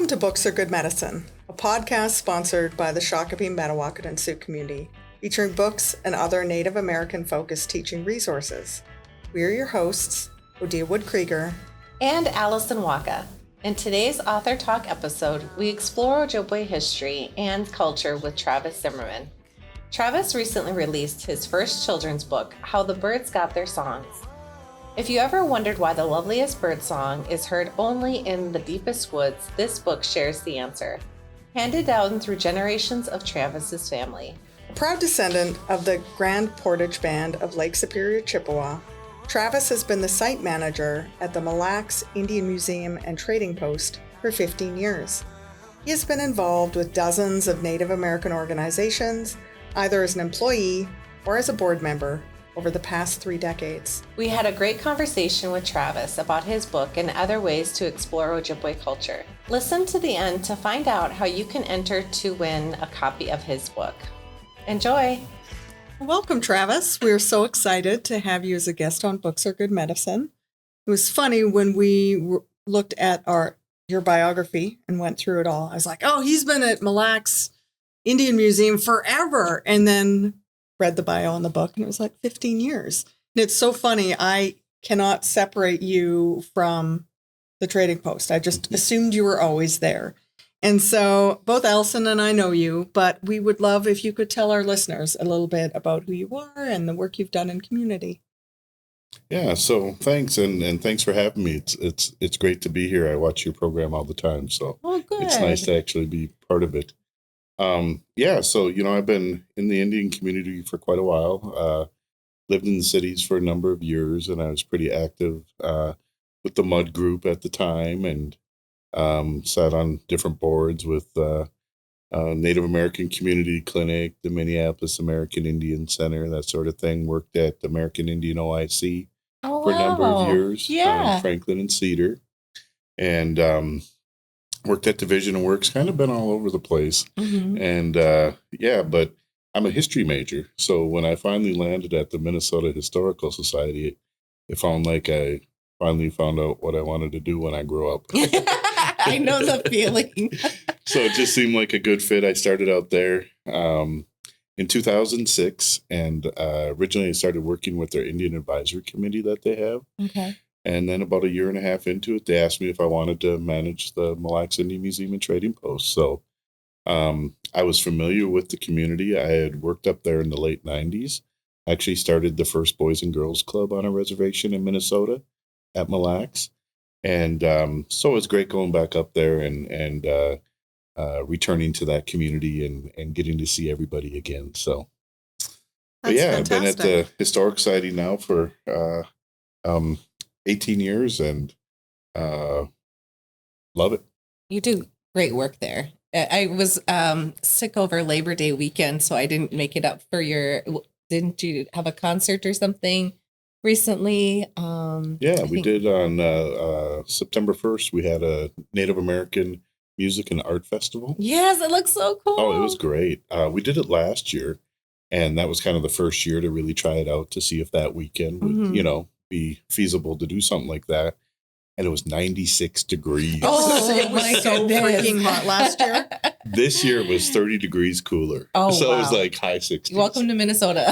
Welcome to Books Are Good Medicine, a podcast sponsored by the Shakopee Metawakan and Sioux community, featuring books and other Native American-focused teaching resources. We are your hosts, Odia Wood-Krieger and Allison Waka. In today's Author Talk episode, we explore Ojibwe history and culture with Travis Zimmerman. Travis recently released his first children's book, How the Birds Got Their Songs. If you ever wondered why the loveliest bird song is heard only in the deepest woods, this book shares the answer. Handed down through generations of Travis's family. A proud descendant of the Grand Portage Band of Lake Superior, Chippewa, Travis has been the site manager at the Mille Indian Museum and Trading Post for 15 years. He has been involved with dozens of Native American organizations, either as an employee or as a board member, over the past 3 decades. We had a great conversation with Travis about his book and other ways to explore Ojibwe culture. Listen to the end to find out how you can enter to win a copy of his book. Enjoy! Welcome, Travis. We're so excited to have you as a guest on Books Are Good Medicine. It was funny when we looked at your biography and went through it all. I was like, oh, he's been at Mille Indian Museum forever. And then read the bio in the book, and it was like 15 years. And it's so funny. I cannot separate you from the Trading Post. I just assumed you were always there. And so both Allison and I know you, but we would love if you could tell our listeners a little bit about who you are and the work you've done in community. Yeah, so thanks, and thanks for having me. It's great to be here. I watch your program all the time, so it's nice to actually be part of it. So, I've been in the Indian community for quite a while, lived in the cities for a number of years, and I was pretty active with the Mud group at the time, and sat on different boards with Native American Community Clinic, the Minneapolis American Indian Center, that sort of thing. Worked at the American Indian OIC for a number of years, Franklin and Cedar, and worked at Division of Works, kind of been all over the place. Mm-hmm. And but I'm a history major. So when I finally landed at the Minnesota Historical Society, it felt like I finally found out what I wanted to do when I grew up. I know the feeling. So it just seemed like a good fit. I started out there in 2006, and originally I started working with their Indian Advisory Committee that they have. Okay. And then about a year and a half into it, they asked me if I wanted to manage the Mille Indian Museum and Trading Post. So I was familiar with the community. I had worked up there in the late 90s. I actually started the first Boys and Girls Club on a reservation in Minnesota at Mille. And so it was great going back up there and returning to that community and getting to see everybody again. So, I've been at the Historic Society now for 18 years and love it. You do great work there. I was sick over Labor Day weekend, so I didn't make it up for didn't you have a concert or something recently? We did on September 1st. We had a Native American Music and Art Festival. Yes, it looks so cool. Oh, it was great. We did it last year, and that was kind of the first year to really try it out to see if that weekend would, be feasible to do something like that. And it was 96 degrees. Oh, it was so freaking hot last year. This year it was 30 degrees cooler. Oh, so wow. It was like high 60s. Welcome to Minnesota.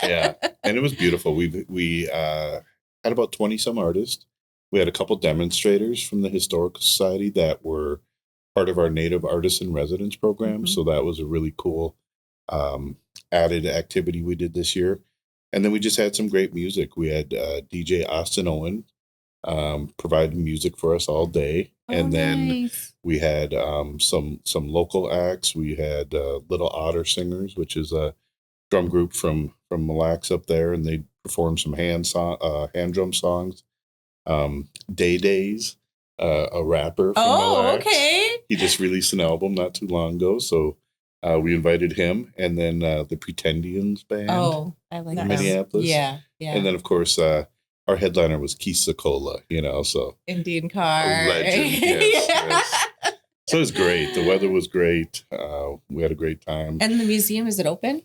Yeah. And it was beautiful. We had about 20 some artists. We had a couple demonstrators from the Historical Society that were part of our Native Artists in Residence program. Mm-hmm. So that was a really cool added activity we did this year. And then we just had some great music. We had DJ Austin Owen provide music for us all day. And then we had some local acts. We had Little Otter Singers, which is a drum group from Mille up there, and they performed some hand drum songs. Day Days, a rapper from Mille. Okay. He just released an album not too long ago, so we invited him, and then the Pretendians band. Oh, I like that. Minneapolis. Yeah. And then, of course, our headliner was Keith Sokola, so. Indian car. A legend, yes. So it was great. The weather was great. We had a great time. And the museum, is it open?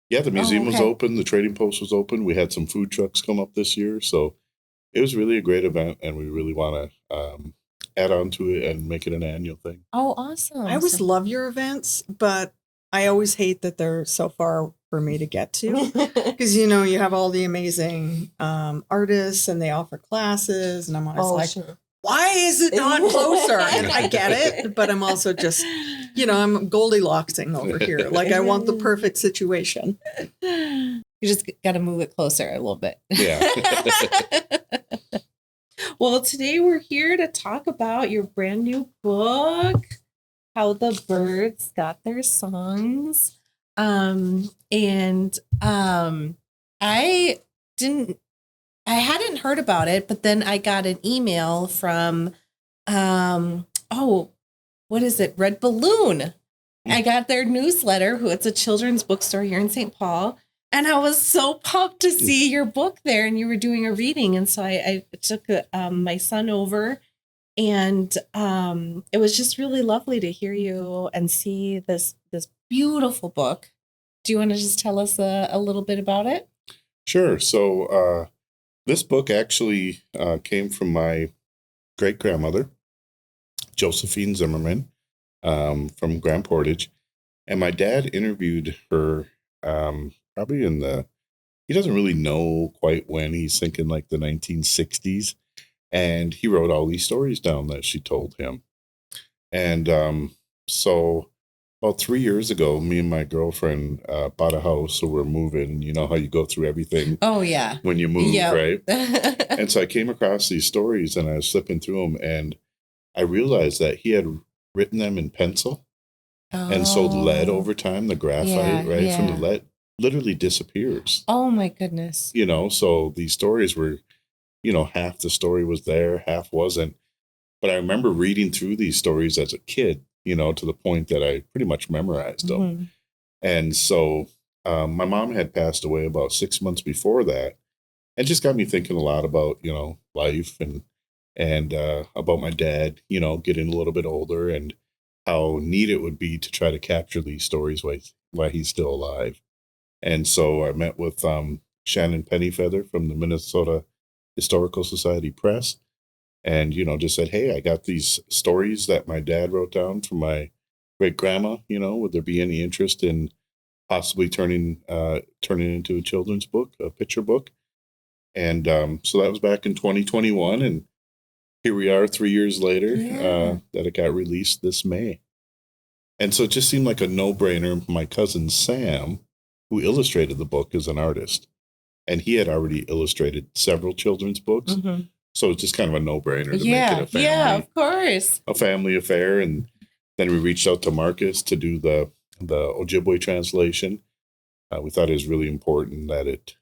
Yeah, the museum was open. The Trading Post was open. We had some food trucks come up this year. So it was really a great event, and we really want to add on to it and make it an annual thing. Oh, awesome. I always love your events, but I always hate that they're so far for me to get to. Because, you have all the amazing artists and they offer classes. And I'm always sure. Why is it not closer? And I get it, but I'm also just, I'm Goldilocks-ing over here. Like I want the perfect situation. You just got to move it closer a little bit. Yeah. Well, today we're here to talk about your brand new book, How the Birds Got Their Songs. I hadn't heard about it, but then I got an email from, what is it? Red Balloon. I got their newsletter, it's a children's bookstore here in St. Paul. And I was so pumped to see your book there and you were doing a reading. And so I took my son over and it was just really lovely to hear you and see this beautiful book. Do you want to just tell us a little bit about it? Sure. So this book actually came from my great-grandmother, Josephine Zimmerman, from Grand Portage. And my dad interviewed her probably he doesn't really know quite when. He's thinking like the 1960s. And he wrote all these stories down that she told him. And so about 3 years ago, me and my girlfriend bought a house, so we're moving. And you know how you go through everything. Oh, yeah. When you move, right? And so I came across these stories and I was flipping through them. And I realized that he had written them in pencil. And so lead over time, the graphite, from the lead literally disappears. Oh, my goodness. So these stories were, half the story was there, half wasn't. But I remember reading through these stories as a kid, to the point that I pretty much memorized them. Mm-hmm. And so my mom had passed away about 6 months before that. And just got me thinking a lot about, life and about my dad, getting a little bit older and how neat it would be to try to capture these stories while he's still alive. And so I met with Shannon Pennyfeather from the Minnesota Historical Society Press and, just said, hey, I got these stories that my dad wrote down from my great-grandma, would there be any interest in possibly turning into a children's book, a picture book? And so that was back in 2021. And here we are 3 years later that it got released this May. And so it just seemed like a no-brainer. My cousin Sam, who illustrated the book, is an artist. And he had already illustrated several children's books. Mm-hmm. So it's just kind of a no-brainer to make it a family. Yeah, of course. A family affair. And then we reached out to Marcus to do the Ojibwe translation. We thought it was really important that it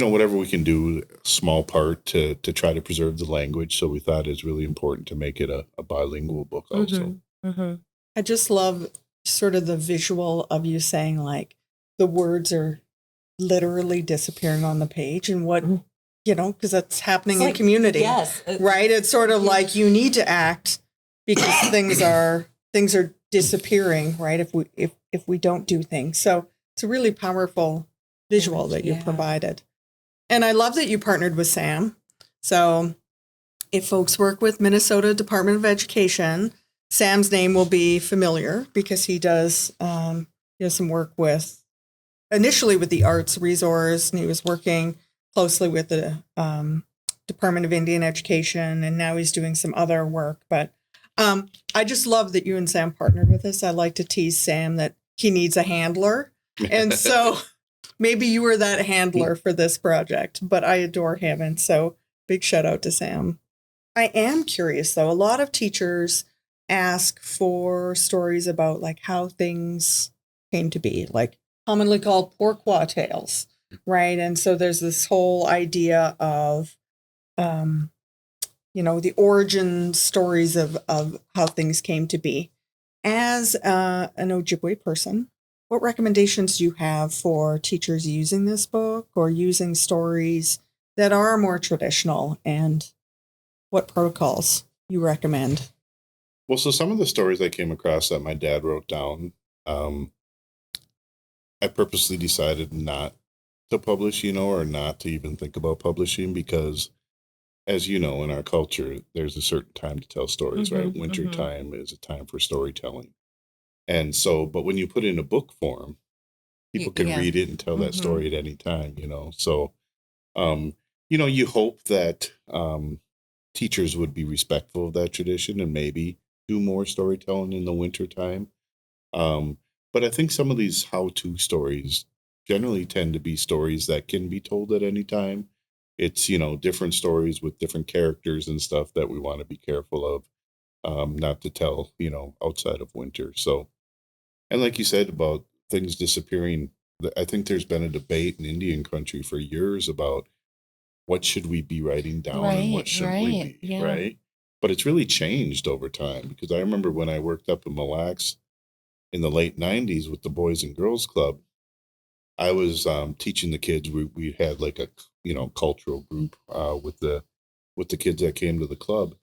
whatever we can do, small part to try to preserve the language. So we thought it's really important to make it a bilingual book also. Mm-hmm. Mm-hmm. I just love sort of the visual of you saying like the words are literally disappearing on the page and what, because that's happening in community. Yes. Right. It's sort of like you need to act because things are disappearing, right? If we don't do things. So it's a really powerful visual that you provided. And I love that you partnered with Sam. So if folks work with Minnesota Department of Education, Sam's name will be familiar because he does some work initially with the arts resource, and he was working closely with the Department of Indian Education, and now he's doing some other work. But I just love that you and Sam partnered with us. I like to tease Sam that he needs a handler. And so maybe you were that handler for this project, but I adore him. And so big shout out to Sam. I am curious, though. A lot of teachers ask for stories about like how things came to be, like commonly called pourquoi tales, right? And so there's this whole idea of, the origin stories of how things came to be. As an Ojibwe person, what recommendations do you have for teachers using this book or using stories that are more traditional, and what protocols you recommend? Well, so some of the stories I came across that my dad wrote down, I purposely decided not to publish, or not to even think about publishing because as you know, in our culture, there's a certain time to tell stories, right? Winter mhm. time is a time for storytelling. And so, but when you put it in a book form, people can Yeah. read it and tell that Mhm. story at any time, So, um, you hope that teachers would be respectful of that tradition and maybe do more storytelling in the winter time. Um, but I think some of these how-to stories generally tend to be stories that can be told at any time. It's, different stories with different characters and stuff that we want to be careful of, not to tell, outside of winter. So, and like you said about things disappearing, I think there's been a debate in Indian country for years about what should we be writing down and what Right, shouldn't we right. be, Yeah. right? But it's really changed over time because I remember when I worked up in Mille in the late 90s with the Boys and Girls Club, I was teaching the kids. We had like a cultural group with the kids that came to the club,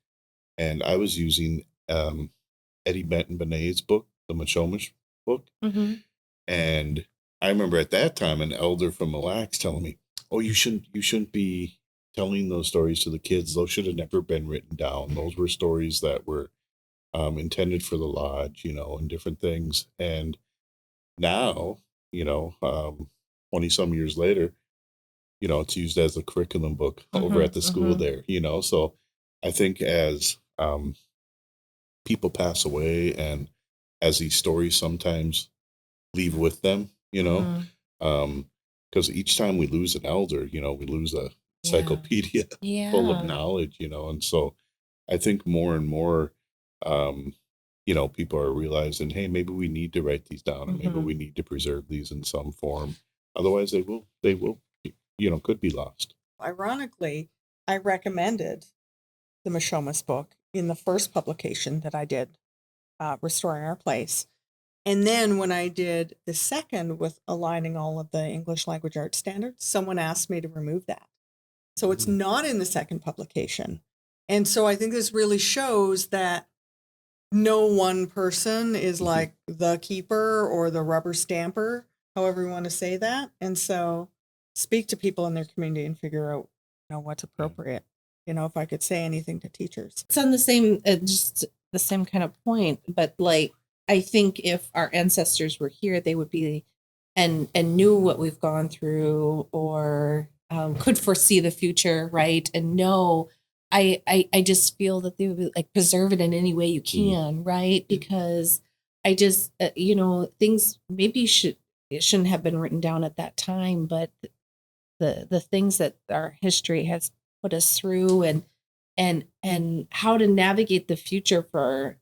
and I was using Eddie Benton Benet's book, the Mishomish book, Mhm. and I remember at that time an elder from Mille Lacs telling me, "Oh, you shouldn't be telling those stories to the kids. Those should have never been written down. Those were stories that were intended for the lodge, and different things." And now, 20 some years later, it's used as a curriculum book over Mhm. at the school Mhm. there, So I think as people pass away and as these stories sometimes leave with them, Mhm. because each time we lose an elder, we lose a Yeah. encyclopedia full of Yeah. knowledge, and so I think more and more, um, people are realizing, hey, maybe we need to write these down, and maybe Mhm. we need to preserve these in some form. Otherwise, they will, could be lost. Ironically, I recommended the Mishomis book in the first publication that I did, Restoring Our Place. And then when I did the second with aligning all of the English language arts standards, someone asked me to remove that. So it's Mm, not in the second publication. And so I think this really shows that no one person is mhm, like the keeper or the rubber stamper, however you want to say that. And so speak to people in their community and figure out, what's yeah. appropriate. If I could say anything to teachers. It's on the same, just the same kind of point, but like I think if our ancestors were here, they would be and knew what we've gone through or could foresee the future, right? And know, I just feel that they would be like preserve it in any way you Mm, can, right? yeah. Because I just things maybe should it shouldn't have been written down at that time, but the things that our history has put us through and how to navigate the future for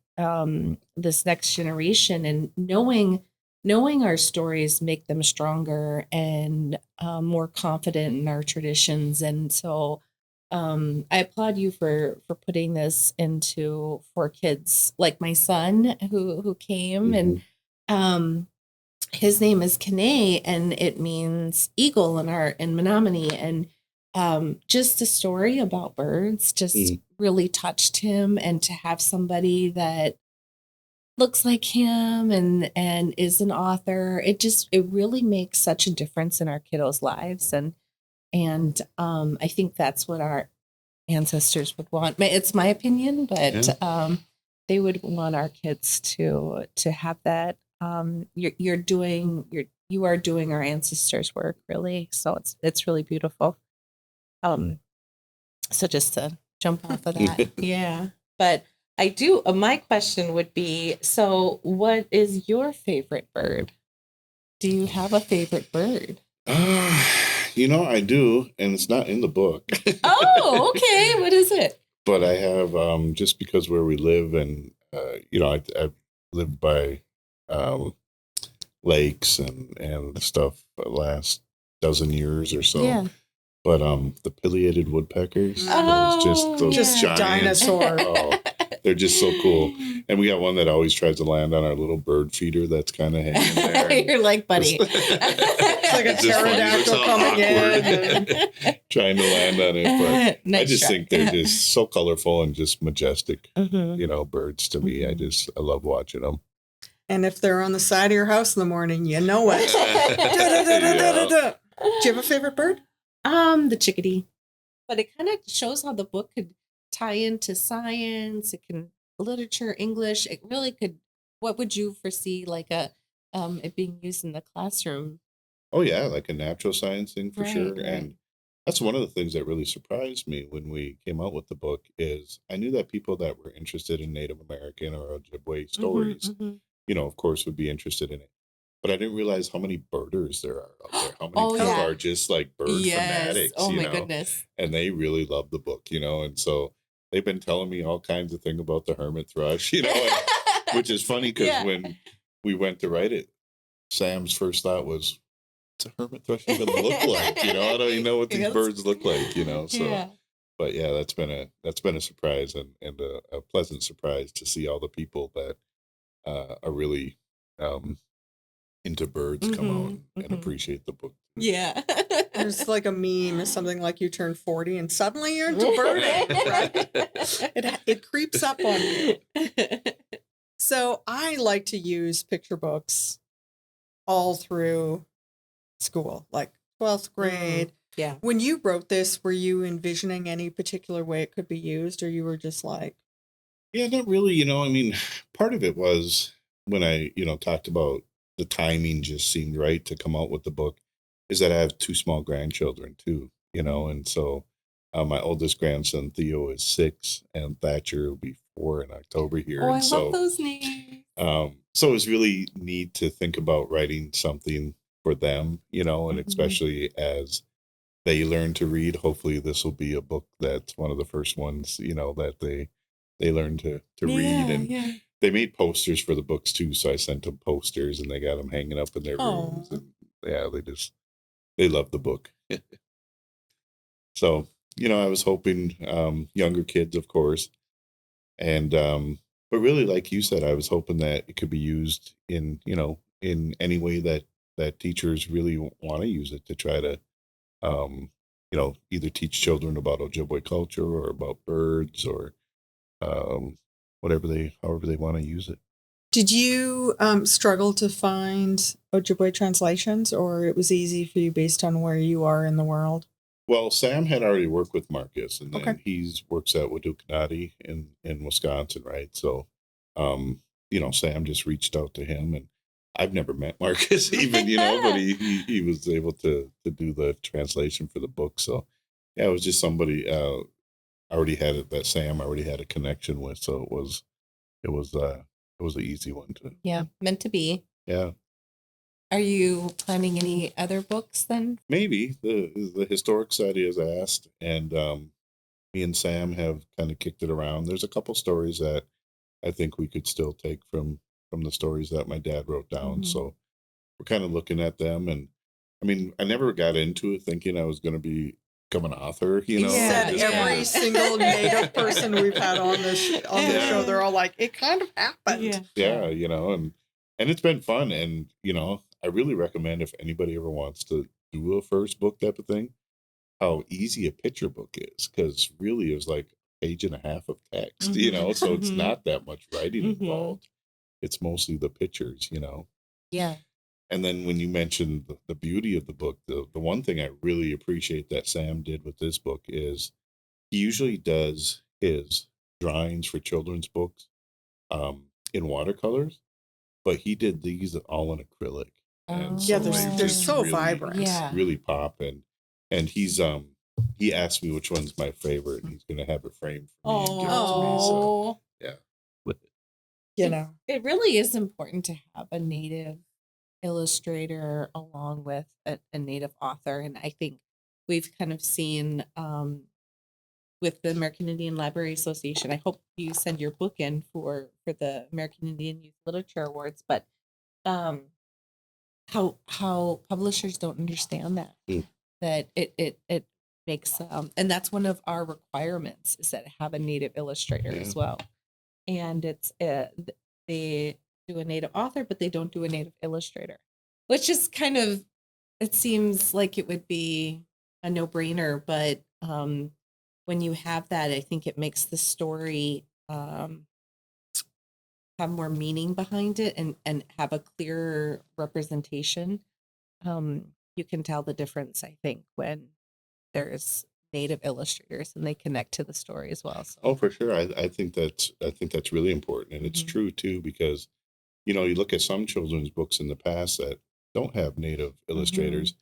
this next generation and knowing our stories make them stronger and more confident in our traditions. And so I applaud you for putting this into for kids like my son who came and Mhm. um his name is Kane, and it means eagle in Menominee. And just a story about birds just Mm, really touched him. And to have somebody that looks like him and is an author, it really makes such a difference in our kiddos' lives. And I think that's what our ancestors would want. It's my opinion, but yeah. they would want our kids to have that. You are doing our ancestors' work, really. So it's really beautiful. Um, so just to jump off of that, yeah. But I do. My question would be: so, what is your favorite bird? Do you have a favorite bird? Uh, I do, and it's not in the book. Oh, okay. What is it? But I have just because where we live, and I've lived by um, lakes and stuff the last dozen years or so. Yeah. But the pileated woodpeckers, Oh, those Just yeah. giants, dinosaur. oh, they're just so cool. And we got one that always tries to land on our little bird feeder that's kind of hanging there. You're like, buddy. It's like a It's just funny, it's pterodactyl so coming in. trying to land on it. But I Nice just try. think they're just so colorful and just majestic, Mhm. birds to me. I love watching them. And if they're on the side of your house in the morning, you know it. Da, da, da, da, da, da, da. Do you have a favorite bird? The chickadee. but it kind of shows how the book could tie into science. It can literature, English. It really could. What would you foresee like it being used in the classroom? Oh yeah, like a natural science thing for Right, sure. right. And that's one of the things that really surprised me when we came out with the book is I knew that people that were interested in Native American or Ojibwe Mm-hmm, stories, mm-hmm. of course would be interested in it. But I didn't realize how many birders there are out there. How many Oh people yeah. are just like bird Yes. fanatics, Oh my goodness. and they really love the book, and so they've been telling me all kinds of things about the hermit thrush, which is funny because Yeah. when we went to write it, Sam's first thought was, "What's a hermit thrush even look like?" I don't even know what these Yes. birds look like, So, Yeah. but yeah, that's been a surprise and a pleasant surprise to see all the people that are really into birds come out Mm-hmm, and mm-hmm. appreciate the book. Yeah. There's like a meme or something like you turn 40 and suddenly you're into birding, right? It creeps up on you. So I like to use picture books all through school, like 12th grade. Yeah. When you wrote this, were you envisioning any particular way it could be used, or you were just like, Yeah, not really. I mean, part of it was when I, talked about the timing just seemed right to come out with the book, is that I have two small grandchildren too, and so my oldest grandson Theo is 6, and Thatcher will be 4 in October here, Oh, I and so love those names. so it was really neat to think about writing something for them, and Mhm. especially as they learn to read. Hopefully, this will be a book that's one of the first ones, that they learn to read. And Yeah. they made posters for the books too, so I sent them posters, and they got them hanging up in their rooms. oh, And yeah, they love the book. So I was hoping younger kids, of course, and but really, like you said, I was hoping that it could be used in any way that teachers really want to use it to try to either teach children about Ojibwe culture or about birds or um, however they want to use it. did you struggle to find Ojibwe translations, or it was easy for you based on where you are in the world? Well, Sam had already worked with Marcus, and Okay. then he's works at Wadukanati in Wisconsin, right? So, Sam just reached out to him, and I've never met Marcus even, but he was able to do the translation for the book. So, yeah, it was just somebody already had it that Sam already had a connection with, so it was an easy one to. Yeah. Meant to be. Yeah. Are you planning any other books then? Maybe the historic society has asked, and me and Sam have kind of kicked it around. There's a couple stories that I think we could still take from the stories that my dad wrote down. Mhm. So we're kind of looking at them, and I mean, I never got into it thinking I was going to become an author. He said just every kinda- single Native person we've had on this show, they're all like, it kind of happened. yeah, and it's been fun, and I really recommend if anybody ever wants to do a first book type of thing, how easy a picture book is, because really it was like a page and a half of text, so it's Mhm. not that much writing Mhm. involved. It's mostly the pictures. Yeah. And then when you mentioned the beauty of the book, the one thing I really appreciate that Sam did with this book is he usually does his drawings for children's books in watercolors, but he did these all in acrylic, and Yeah, so they they're just so really, vibrant. Yeah. really pop. And he asked me which one's my favorite, and he's gonna have it framed for me and give it to me. So Oh. yeah, It really is important to have a native illustrator along with a native author. And I think we've kind of seen with the American Indian Library Association. I hope you send your book in for the American Indian Youth Literature Awards, but um how publishers don't understand that Mm. that it makes and that's one of our requirements is that have a native illustrator Yeah. as well. And it's they do a native author, but they don't do a native illustrator, which is kind of, it seems like it would be a no-brainer, but when you have that, I think it makes the story have more meaning behind it and have a clearer representation. You can tell the difference, I think, when there's native illustrators, and they connect to the story as well. So. Oh, for sure. I think that's really important, and it's true too, because you look at some children's books in the past that don't have native illustrators,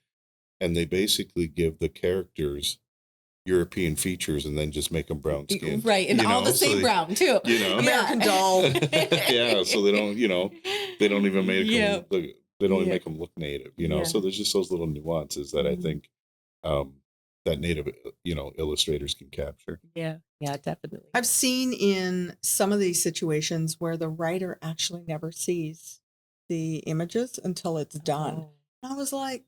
and they basically give the characters European features and then just make them brown skinned. Right. And all the same brown too. American Doll. Yeah. So they don't, they don't even make them, they don't even make them look native, So there's just those little nuances that I think that native, illustrators can capture. Yeah. Yeah, definitely. I've seen in some of these situations where the writer actually never sees the images until it's done. And I was like,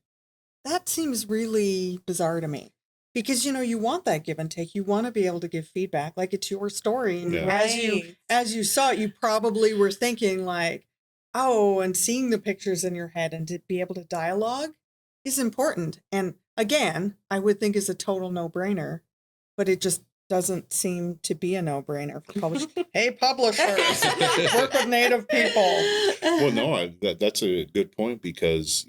that seems really bizarre to me. Because, you want that give and take. You want to be able to give feedback. Like, it's your story. And as you saw it, you probably were thinking like, oh, and seeing the pictures in your head and to be able to dialogue is important. And again, I would think is a total no-brainer, but it just doesn't seem to be a no-brainer for publishers. Hey, publishers, work with Native people. Well, no, that's a good point, because,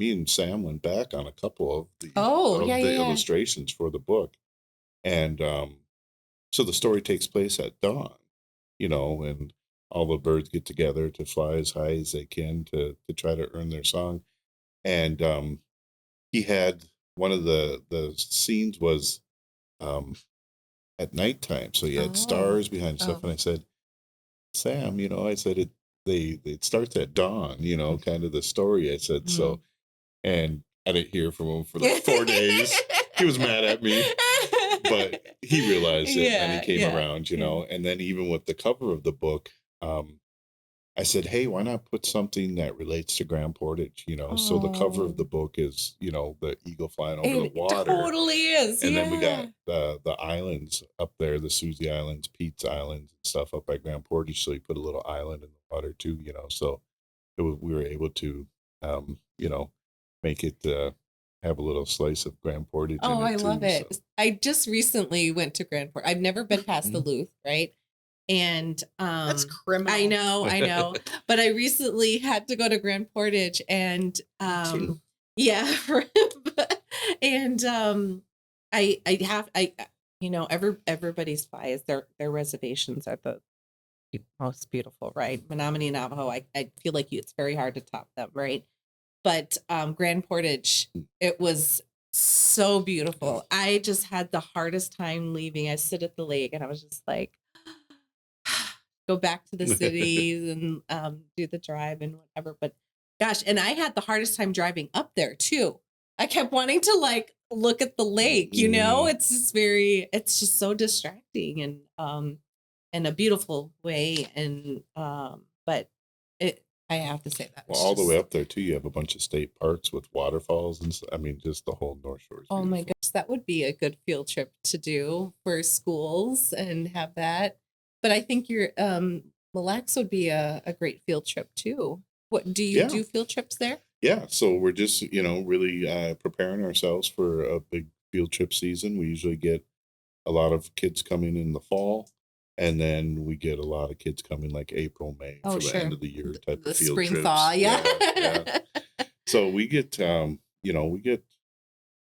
me and Sam went back on a couple of the illustrations for the book. And so the story takes place at dawn, and all the birds get together to fly as high as they can to try to earn their song. And he had one of the scenes was at nighttime. So he had stars behind stuff. And I said, Sam, I said, it starts at dawn, kind of the story. I said, so. And I didn't hear from him for like 4 days. He was mad at me, but he realized it and he came around, And then even with the cover of the book, I said, hey, why not put something that relates to Grand Portage, So the cover of the book is, the eagle flying over the water. It totally is. And then we got the islands up there, the Susie Islands, Pete's Islands, and stuff up by Grand Portage. So he put a little island in the water too, So we were able to, make it have a little slice of Grand Portage. Oh, I love it. So. I just recently went to Grand Portage. I've never been past Duluth, right? And that's criminal. I know. But I recently had to go to Grand Portage, and and everybody's biased. Their reservations are the most beautiful, right? Menominee Navajo. I feel like it's very hard to top them, right? But Grand Portage, it was so beautiful. I just had the hardest time leaving. I sit at the lake and I was just like, go back to the cities and do the drive and whatever. But gosh, and I had the hardest time driving up there too. I kept wanting to like look at the lake, It's just so distracting and in a beautiful way. And but I have to say that. Well, all the way up there too, you have a bunch of state parks with waterfalls and just the whole North Shore. Oh my gosh, that would be a good field trip to do for schools and have that. But I think your Mille would be a great field trip too. What do you do field trips there? Yeah, so we're just really preparing ourselves for a big field trip season. We usually get a lot of kids coming in the fall. And then we get a lot of kids coming like April, May for the end of the year type of field spring trips. Thaw, yeah. So we get, we get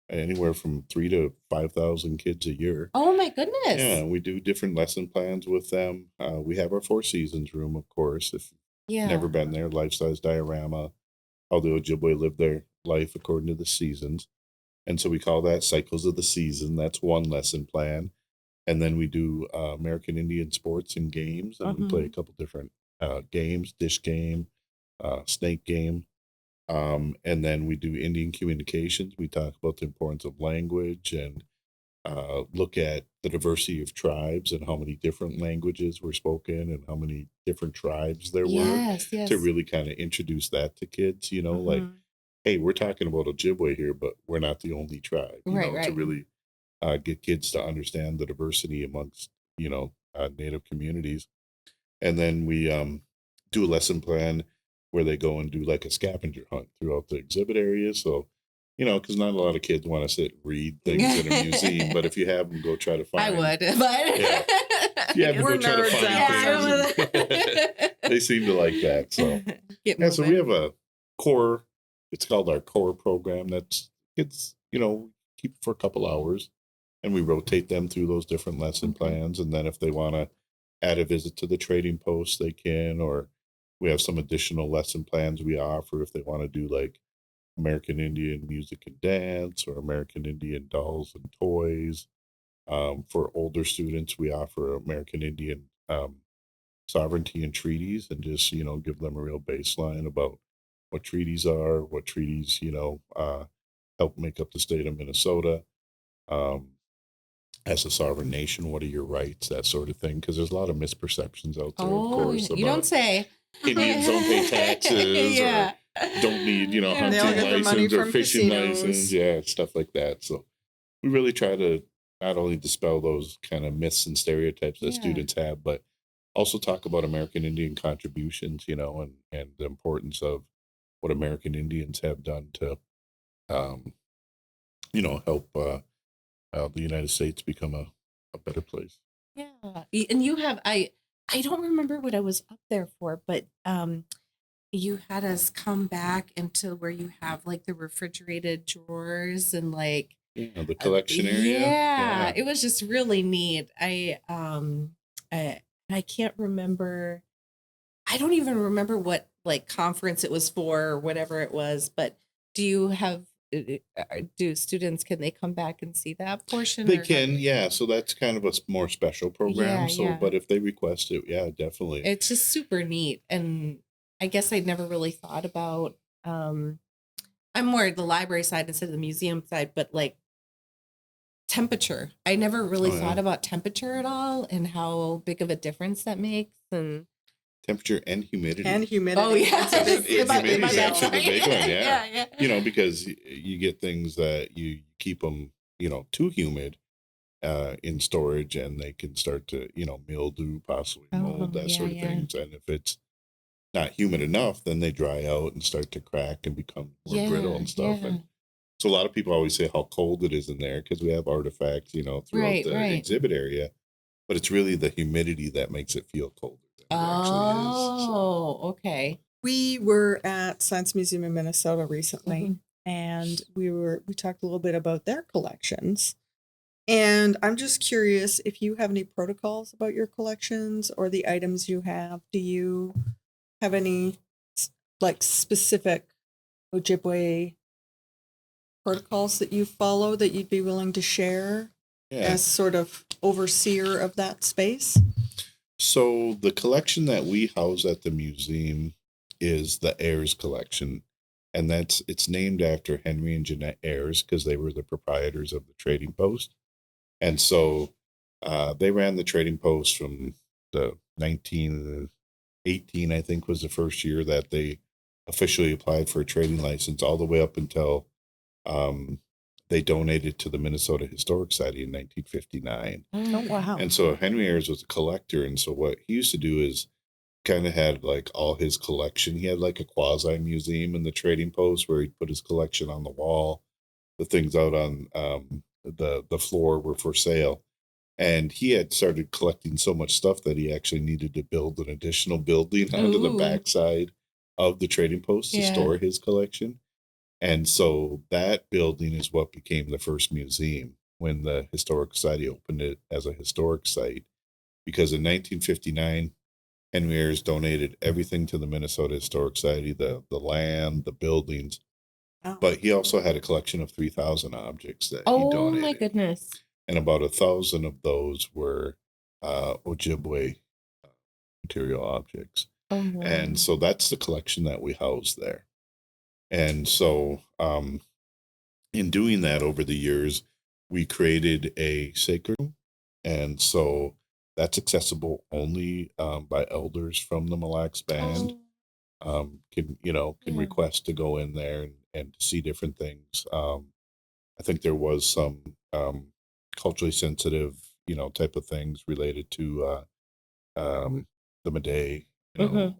anywhere from 3,000 to 5,000 kids a year. Oh my goodness! Yeah, we do different lesson plans with them. We have our Four Seasons room, of course. If you've never been there, life-size diorama, how the Ojibwe live their life according to the seasons, and so we call that Cycles of the Season. That's one lesson plan. And then we do American Indian sports and games, and we play a couple different games, dish game, snake game. And then we do Indian communications. We talk about the importance of language and look at the diversity of tribes and how many different languages were spoken and how many different tribes there were to really kind of introduce that to kids, like, hey, we're talking about Ojibwe here, but we're not the only tribe, to really get kids to understand the diversity amongst, Native communities. And then we do a lesson plan where they go and do like a scavenger hunt throughout the exhibit area. So, because not a lot of kids want to sit and read things in a museum, but if you have them go try to find. I would, but you have them go try to find things. They seem to like that. So, so we have a core. It's called our core program. That's kids, keep for a couple hours. and we rotate them through those different lesson plans. And then if they want to add a visit to the trading post, they can, or we have some additional lesson plans we offer if they want to do like American Indian music and dance or American Indian dolls and toys. For older students, we offer American Indian sovereignty and treaties, and just give them a real baseline about what treaties are, what treaties help make up the state of Minnesota. Um, as a sovereign nation, what are your rights, that sort of thing? Because there's a lot of misperceptions out there, of course. You don't say. Indians don't pay taxes Yeah. or don't need, They all hunting get their money license or from fishing casinos. license. Yeah, stuff like that. So we really try to not only dispel those kind of myths and stereotypes that students have, but also talk about American Indian contributions, and the importance of what American Indians have done to, um, help the United States become a better place. Yeah. And you have, I don't remember what I was up there for, but you had us come back into where you have like the refrigerated drawers and like the collection area. Yeah, it was just really neat. I can't remember. I don't even remember what like conference it was for or whatever it was, but do you have do students, can they come back and see that portion? They can, yeah. So that's kind of a more special program. Yeah. But if they request it, yeah, definitely. It's just super neat. And I guess I'd never really thought about, I'm more the library side instead of the museum side, but like temperature. I never really thought about temperature at all and how big of a difference that makes. And temperature and humidity. Oh, yeah. Humidity is actually the big one, yeah. Because you get things that you keep them, too humid in storage, and they can start to, mildew, possibly mold, that sort of things. And if it's not humid enough, then they dry out and start to crack and become more brittle and stuff. And so a lot of people always say how cold it is in there because we have artifacts, throughout the exhibit area, but it's really the humidity that makes it feel colder. Okay. We were at Science Museum in Minnesota recently, and we talked a little bit about their collections. And I'm just curious if you have any protocols about your collections or the items you have. Do you have any like specific Ojibwe protocols that you follow that you'd be willing to share as sort of overseer of that space? So the collection that we house at the museum is the Ayers collection, and it's named after Henry and Jeanette Ayers because they were the proprietors of the trading post. And so they ran the trading post from the 1918, I think, was the first year that they officially applied for a trading license, all the way up until they donated to the Minnesota Historic Society in 1959. Oh, wow. And so Henry Ayers was a collector. And so what he used to do is kind of had like all his collection. He had like a quasi museum in the trading post where he'd put his collection on the wall. The things out on the floor were for sale. And he had started collecting so much stuff that he actually needed to build an additional building onto the backside of the trading post to store his collection. And so that building is what became the first museum when the Historic Society opened it as a historic site. Because in 1959, Henry Ayers donated everything to the Minnesota Historic Society, the land, the buildings. Oh. But he also had a collection of 3,000 objects that he donated. Oh, my goodness. And about 1,000 of those were Ojibwe material objects. Oh, wow. And so that's the collection that we house there. And so in doing that over the years, we created a sacred room. And so that's accessible only by elders from the Mille band. Can request to go in there and to see different things. I think there was some culturally sensitive, type of things related to the Mille,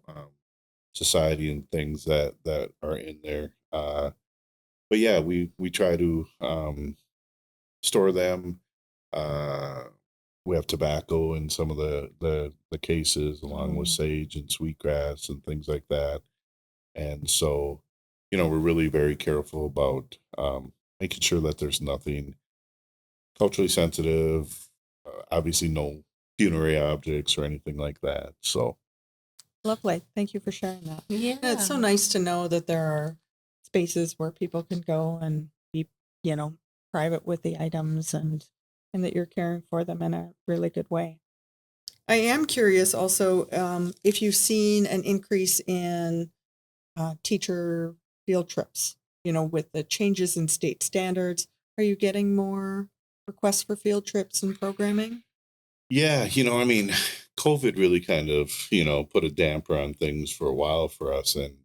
society and things that are in there. But yeah, we try to store them. We have tobacco in some of the cases, along with sage and sweetgrass and things like that. And so, we're really very careful about making sure that there's nothing culturally sensitive, obviously no funerary objects or anything like that. So Lovely. Thank you for sharing that. Yeah. It's so nice to know that there are spaces where people can go and be, private with the items and that you're caring for them in a really good way. I am curious also if you've seen an increase in teacher field trips, with the changes in state standards. Are you getting more requests for field trips and programming? yeah, COVID really kind of, put a damper on things for a while for us. And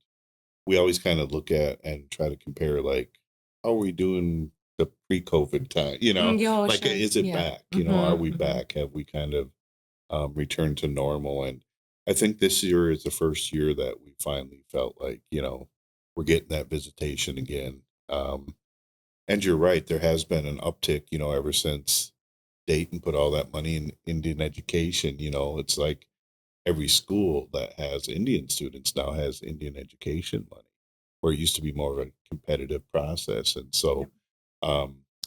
we always kind of look at and try to compare, like, how are we doing the pre-COVID time? Like, sure. is it Yeah. back? Are we back? Have we kind of returned to normal? And I think this year is the first year that we finally felt like, we're getting that visitation again. And you're right, there has been an uptick, ever since Dayton put all that money in Indian education. It's like every school that has Indian students now has Indian education money, where it used to be more of a competitive process. And so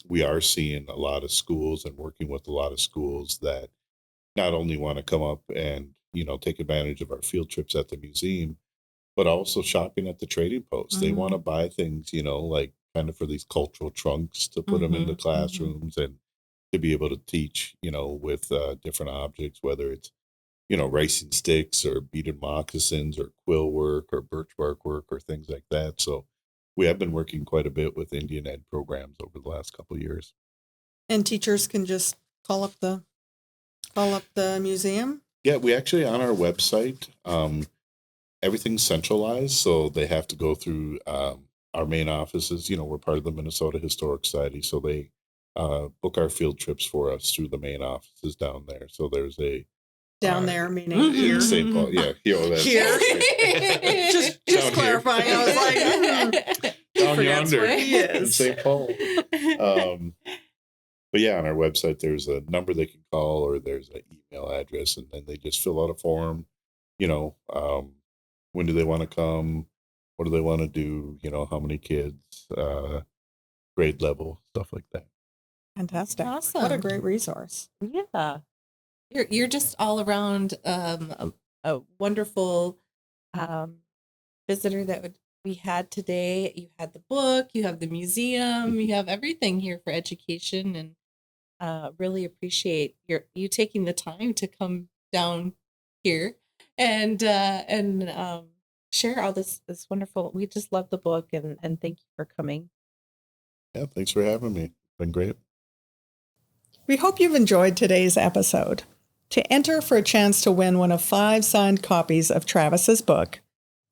we are seeing a lot of schools and working with a lot of schools that not only want to come up and, take advantage of our field trips at the museum, but also shopping at the trading post. They want to buy things, like kind of for these cultural trunks to put them in the classrooms and to be able to teach, with different objects, whether it's, racing sticks or beaded moccasins or quill work or birchbark work or things like that. So we have been working quite a bit with Indian Ed programs over the last couple of years. And teachers can just call up the museum? Yeah, we actually on our website, everything's centralized, so they have to go through our main offices. We're part of the Minnesota Historic Society, so they book our field trips for us through the main offices down there. So there's a down there, meaning here. St. Paul, yeah, here. Just clarifying. I was like, down yonder in in St. Paul. But yeah, on our website, there's a number they can call or there's an email address, and then they just fill out a form. When do they want to come? What do they want to do? How many kids, grade level, stuff like that. Fantastic. Awesome. What a great resource. Yeah. You're just all around a wonderful visitor that we had today. You had the book, you have the museum, you have everything here for education, and really appreciate you taking the time to come down here and share all this wonderful. We just love the book, and thank you for coming. Yeah, thanks for having me. It's been great. We hope you've enjoyed today's episode. To enter for a chance to win one of 5 signed copies of Travis's book,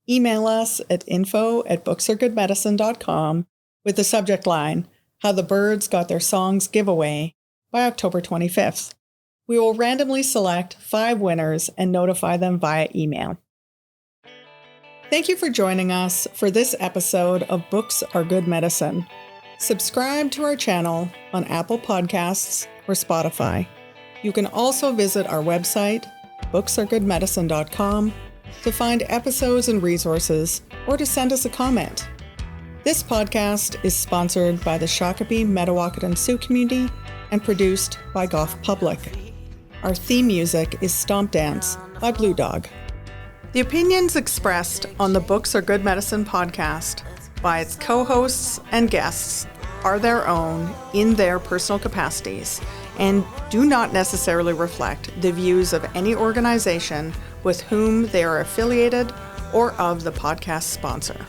email us at info@booksaregoodmedicine.com with the subject line, How the Birds Got Their Songs Giveaway, by October 25th. We will randomly select 5 winners and notify them via email. Thank you for joining us for this episode of Books Are Good Medicine. Subscribe to our channel on Apple Podcasts or Spotify. You can also visit our website, booksaregoodmedicine.com, to find episodes and resources or to send us a comment. This podcast is sponsored by the Shakopee, Metawakan Sioux community and produced by Goff Public. Our theme music is Stomp Dance by Blue Dog. The opinions expressed on the Books Are Good Medicine podcast by its co-hosts and guests are their own in their personal capacities and do not necessarily reflect the views of any organization with whom they are affiliated or of the podcast sponsor.